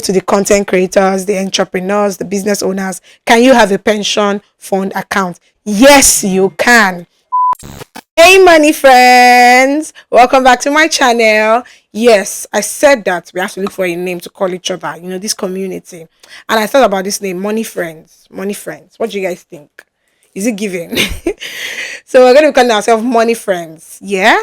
to the content creators, the entrepreneurs, the business owners, can you have a pension fund account? Yes, you can. Hey money friends, welcome back to my channel. Yes, I said that we have to look for a name to call each other, this community. And I thought about this name, Money Friends. Money Friends. What do you guys think? Is it given? So we're going to be calling ourselves Money Friends. Yeah?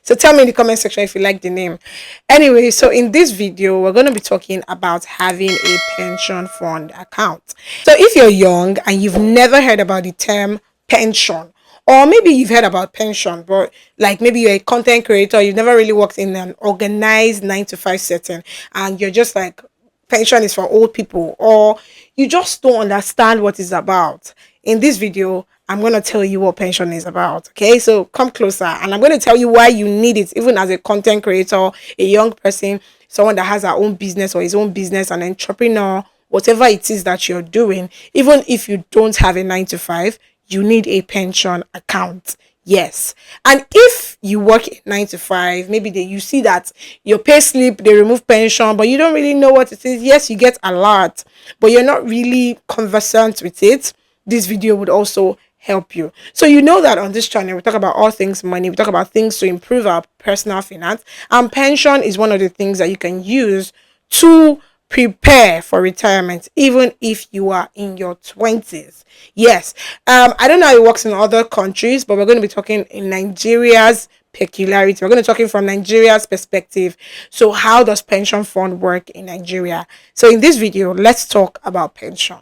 So tell me in the comment section if you like the name. Anyway, so in this video, we're going to be talking about having a pension fund account. So if you're young and you've never heard about the term pension, or maybe you've heard about pension, but like maybe you're a content creator, you've never really worked in an organized 9 to 5 setting, and you're just like, pension is for old people, or you just don't understand what it's about. In this video, I'm going to tell you what pension is about. Okay, so come closer and I'm going to tell you why you need it, even as a content creator, a young person, someone that has their own business or his own business, an entrepreneur, whatever it is that you're doing. Even if you don't have a 9 to 5, you need a pension account. Yes. And if you work 9 to 5, maybe you see that your pay slip, they remove pension, but you don't really know what it is. Yes, you get a lot, but you're not really conversant with it. This video would also help you. So you know that on this channel, we talk about all things money. We talk about things to improve our personal finance. And pension is one of the things that you can use to prepare for retirement, even if you are in your 20s. Yes. I don't know how it works in other countries, but we're going to be talking in Nigeria's peculiarity. We're going to be talking from Nigeria's perspective. So how does pension fund work in Nigeria? So in this video, let's talk about pension.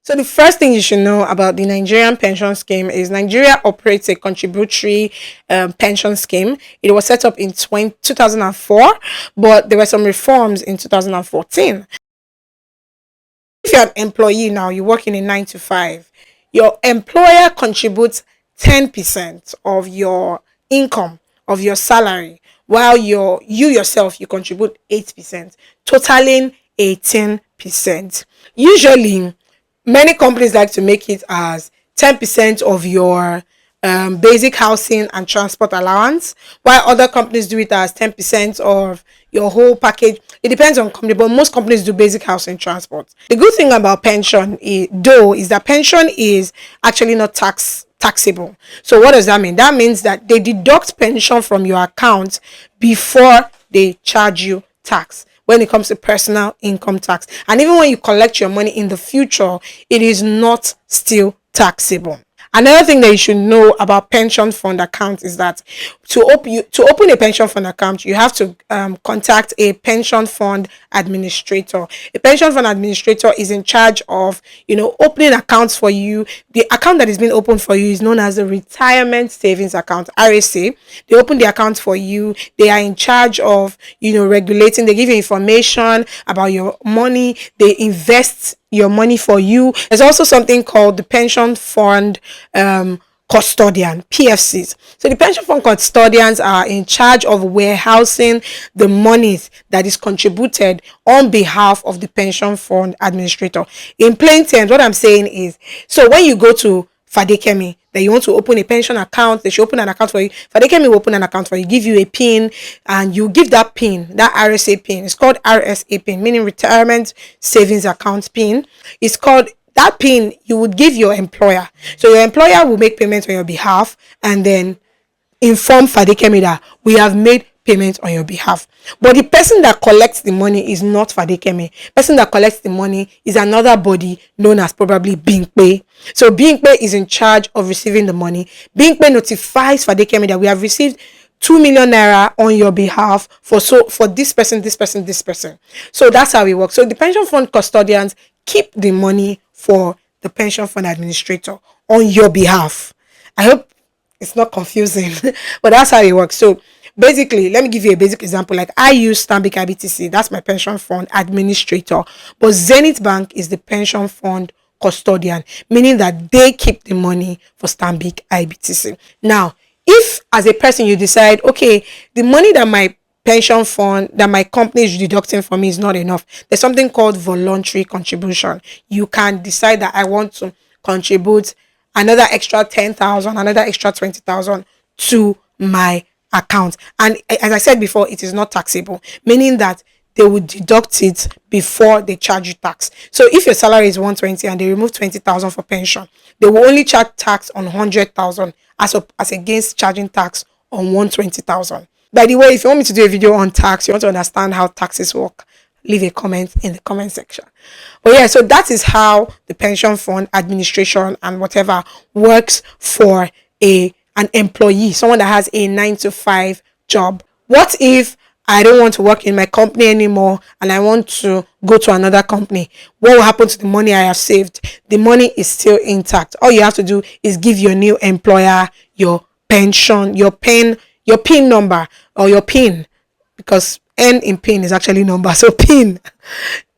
So the first thing you should know about the Nigerian pension scheme is Nigeria operates a contributory pension scheme. It was set up in 2004, but there were some reforms in 2014. If you're an employee now, you work in a 9 to 5, your employer contributes 10% of your income, of your salary, while you yourself, you contribute 8%, totaling 18%. Usually, many companies like to make it as 10% of your basic housing and transport allowance, while other companies do it as 10% of your whole package. It depends on company, but most companies do basic housing transport. The good thing about pension is that pension is actually not taxable. So what does that mean? That means that they deduct pension from your account before they charge you tax when it comes to personal income tax. And even when you collect your money in the future, it is not still taxable. Another thing that you should know about pension fund account is that to open a pension fund account, you have to contact a pension fund administrator. A pension fund administrator is in charge of opening accounts for you. The account that is being opened for you is known as the Retirement Savings Account, RSA. They open the account for you. They are in charge of regulating. They give you information about your money. They invest your money for you. There's also something called the pension fund custodian, PFCs. So the pension fund custodians are in charge of warehousing the monies that is contributed on behalf of the pension fund administrator. In plain terms, what I'm saying is, so when you go to Fadekemi, that you want to open a pension account, they should open an account for you. Fadekemi will open an account for you, give you a PIN, and you give that PIN, that RSA PIN. It's called RSA PIN, meaning Retirement Savings Account PIN. It's called that PIN you would give your employer. So your employer will make payments on your behalf and then inform Fadekemi that we have made payments on your behalf. But the person that collects the money is not Fadekemi. Person that collects the money is another body known as probably Bingpe. So Bingpe is in charge of receiving the money. Bingpe notifies Fadekemi that we have received 2 million naira on your behalf for this person. So that's how it works. So the pension fund custodians keep the money for the pension fund administrator on your behalf. I hope it's not confusing, but that's how it works. So basically, let me give you a basic example. Like I use Stanbic IBTC, that's my pension fund administrator, but Zenith Bank is the pension fund custodian, meaning that they keep the money for Stanbic IBTC. Now, if as a person you decide, okay, the money that my pension fund, that my company is deducting for me is not enough, there's something called voluntary contribution. You can decide that I want to contribute another extra 10,000, another extra 20,000 to my account. And as I said before, it is not taxable, meaning that they would deduct it before they charge you tax. So if your salary is 120 and they remove 20,000 for pension, they will only charge tax on 100,000 as against charging tax on 120,000. By the way, if you want me to do a video on tax, you want to understand how taxes work, leave a comment in the comment section. But yeah, so that is how the pension fund administration and whatever works for an employee, someone that has a 9 to 5 job. What if I don't want to work in my company anymore and I want to go to another company? What will happen to the money I have saved? The money is still intact. All you have to do is give your new employer your pension, your PIN number, or your PIN, because N in PIN is actually number, so PIN.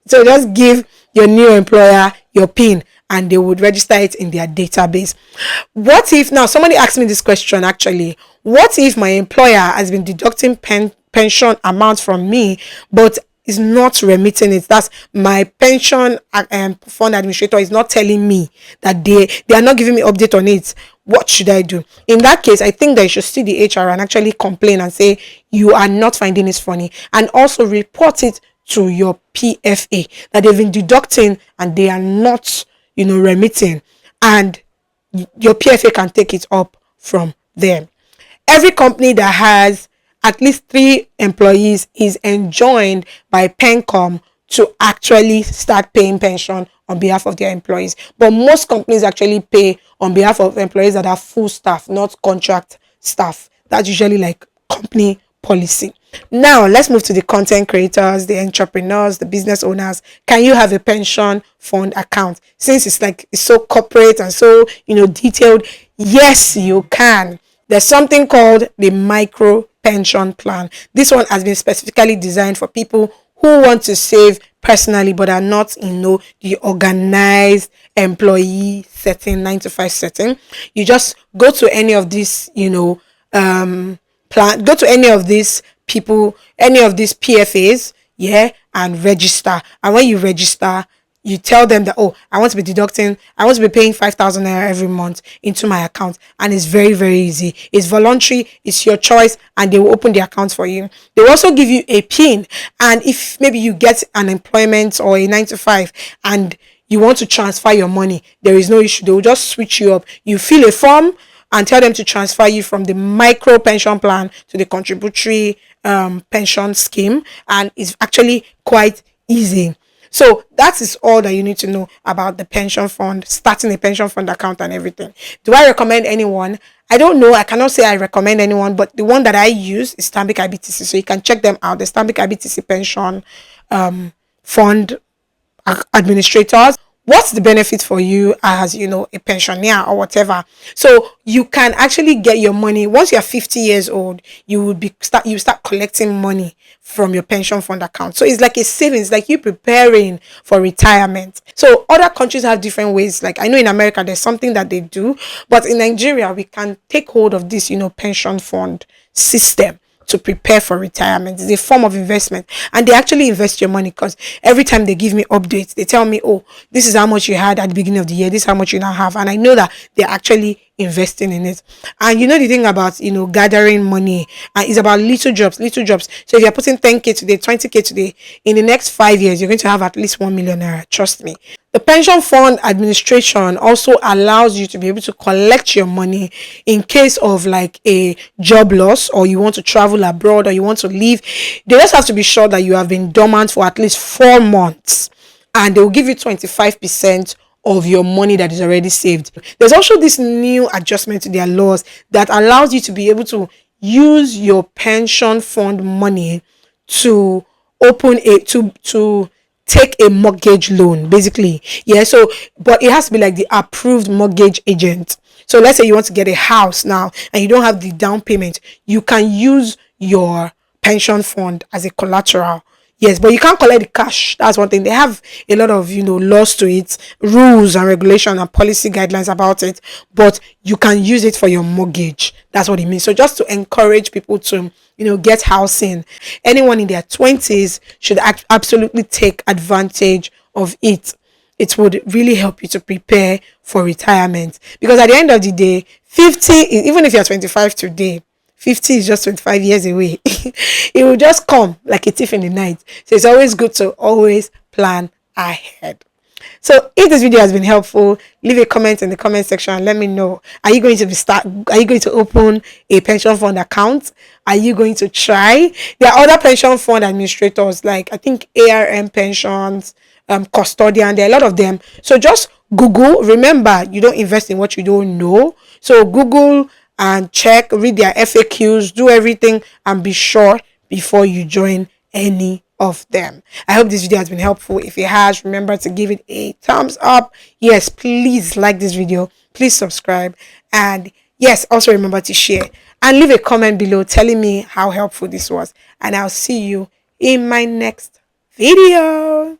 So just give your new employer your PIN and they would register it in their database. What if, now somebody asked me this question actually, what if my employer has been deducting pension amount from me but is not remitting it? That's my pension fund administrator is not telling me that they are not giving me update on it. What should I do? In that case, I think that you should see the HR and actually complain and say you are not finding this funny, and also report it to your PFA that they've been deducting and they are not, remitting, and your PFA can take it up from there. Every company that has at least 3 employees is enjoined by PENCOM to actually start paying pension on behalf of their employees. But most companies actually pay on behalf of employees that are full staff, not contract staff. That's usually like company policy. Now, let's move to the content creators, the entrepreneurs, the business owners. Can you have a pension fund account? Since it's so corporate and so, detailed, yes, you can. There's something called the micro pension plan. This one has been specifically designed for people who want to save personally but are not in the organized employee setting, 9 to 5 setting. You just go to any of these go to any of these people, any of these PFAs, and register. And when you register, you tell them that, I want to be paying 5,000 naira every month into my account. And it's very, very easy. It's voluntary, it's your choice, and they will open the account for you. They will also give you a PIN. And if maybe you get an employment or a 9 to 5 and you want to transfer your money, there is no issue. They will just switch you up. You fill a form and tell them to transfer you from the micro pension plan to the contributory pension scheme. And it's actually quite easy. So that is all that you need to know about the pension fund, starting a pension fund account and everything. Do I recommend anyone? I don't know. I cannot say I recommend anyone, but the one that I use is Stanbic IBTC. So you can check them out. The Stanbic IBTC pension fund administrators. What's the benefit for you as, a pensioner or whatever? So you can actually get your money once you're 50 years old. You start collecting money from your pension fund account. So it's like a savings, like you preparing for retirement. So other countries have different ways. Like I know in America, there's something that they do, but in Nigeria, we can take hold of this, pension fund system to prepare for retirement. It's a form of investment, and they actually invest your money, because every time they give me updates, they tell me, this is how much you had at the beginning of the year, this is how much you now have, and I know that they're actually investing in it. And the thing about gathering money is about little jobs. So if you're putting 10k today, 20k today, in the next 5 years you're going to have at least 1 million naira. Trust me. The pension fund administration also allows you to be able to collect your money in case of like a job loss, or you want to travel abroad, or you want to leave. They just have to be sure that you have been dormant for at least 4 months, and they will give you 25% of your money that is already saved. There's also this new adjustment to their laws that allows you to be able to use your pension fund money to open to take a mortgage loan, basically. So but it has to be like the approved mortgage agent. So let's say you want to get a house now and you don't have the down payment, you can use your pension fund as a collateral. Yes, but you can't collect the cash. That's one thing. They have a lot of, laws to it, rules and regulation and policy guidelines about it, but you can use it for your mortgage. That's what it means. So just to encourage people to, get housing, anyone in their 20s should absolutely take advantage of it. It would really help you to prepare for retirement, because at the end of the day, 50, even if you're 25 today, 50 is just 25 years away. It will just come like a thief in the night. So it's always good to always plan ahead. So if this video has been helpful, leave a comment in the comment section and let me know. Are you going to open a pension fund account? Are you going to try? There are other pension fund administrators, like I think ARM pensions, custodian. There are a lot of them. So just Google. Remember, you don't invest in what you don't know. So Google and check, read their FAQs, do everything, and be sure before you join any of them. I hope this video has been helpful. If it has, remember to give it a thumbs up. Yes, please like this video, please subscribe, and yes, also remember to share and leave a comment below telling me how helpful this was, and I'll see you in my next video.